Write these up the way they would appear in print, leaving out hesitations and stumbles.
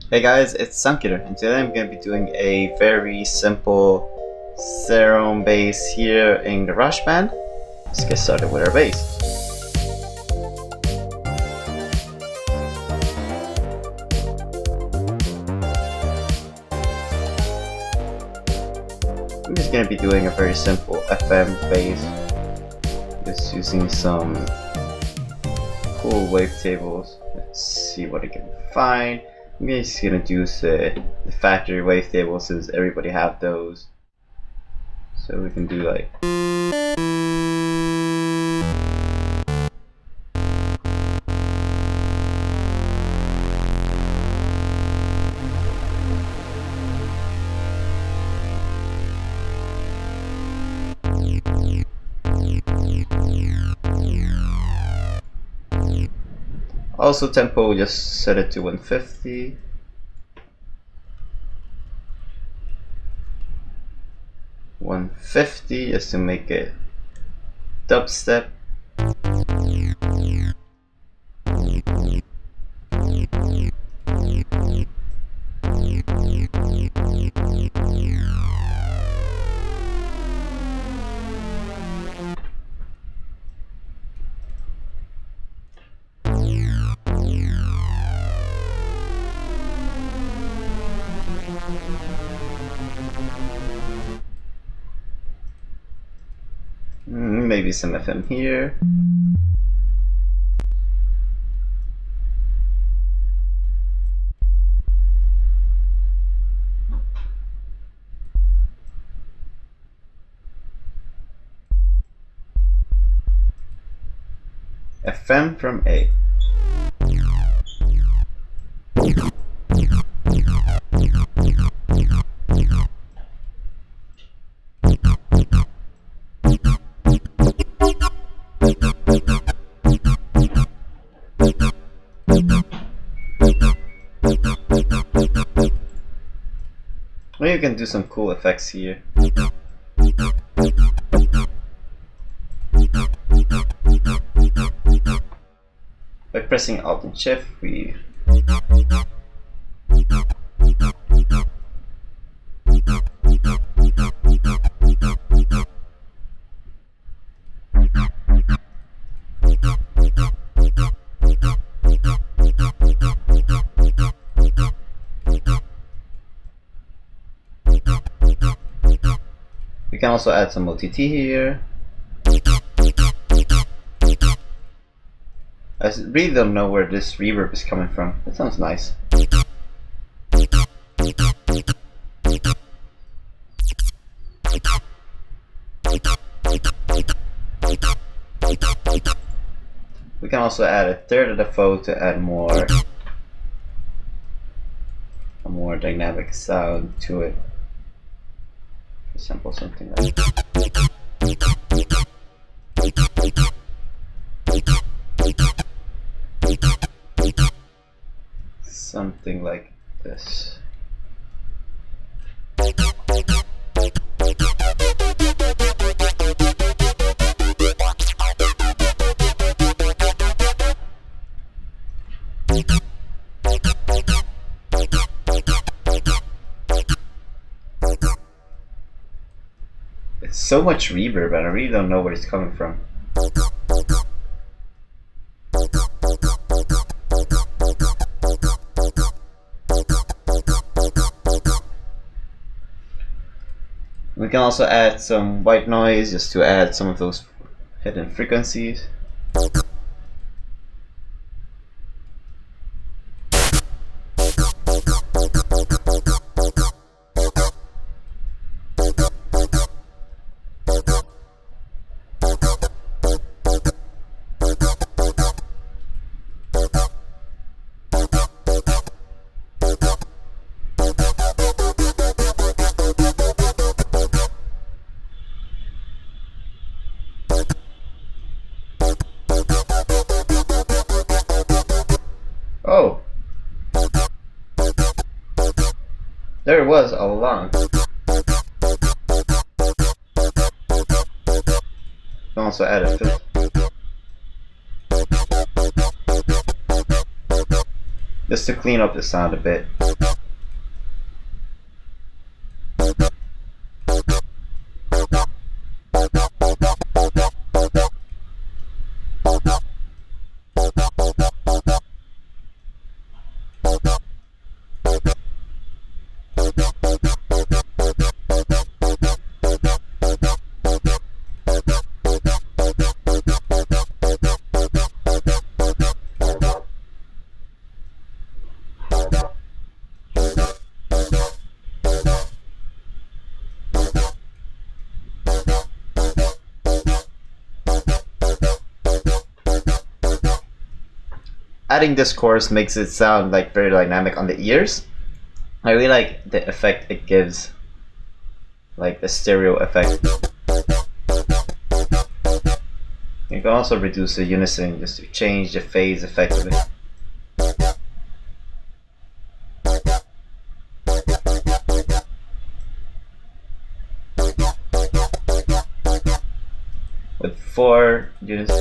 Hey guys, it's Sunkitter, and today I'm going to be doing a very simple Serum bass here in GarageBand. Let's get started with our bass. I'm just going to be doing a very simple FM bass, just using some cool wavetables. Let's see what I can find. I'm just gonna use the factory wavetable since everybody have those. So we can do like also tempo, just set it to 150. Just to make it dubstep. Maybe some FM here. FM from A. Maybe you can do some cool effects here. By pressing Alt and Shift, we can also add some OTT here. I really don't know where this reverb is coming from. That sounds nice. We can also add a third of the faux to add a more dynamic sound to it. For example, something like this. It's so much reverb and I really don't know where it's coming from. We can also add some white noise just to add some of those hidden frequencies. Oh, there it was all along. Also add a filter. Just to clean up the sound a bit. adding this chorus makes it sound like very dynamic on the ears. I really like the effect it gives, like the stereo effect. You can also reduce the unison just to change the phase effect of it. With 4 units.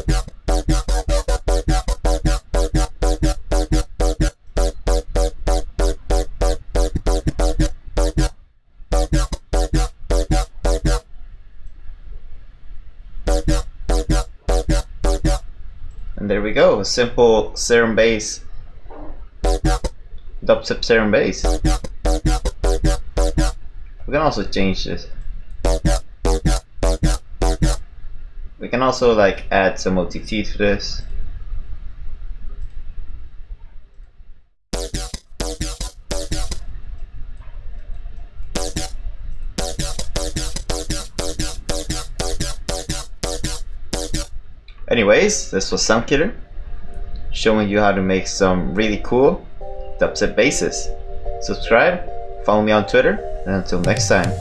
And there we go, a simple Serum bass, Dubstep Serum bass. We can also change this. We can also like add some OTT to this. Anyways, this was Soundkiller, showing you how to make some really cool dubstep basses. Subscribe, follow me on Twitter, and until next time.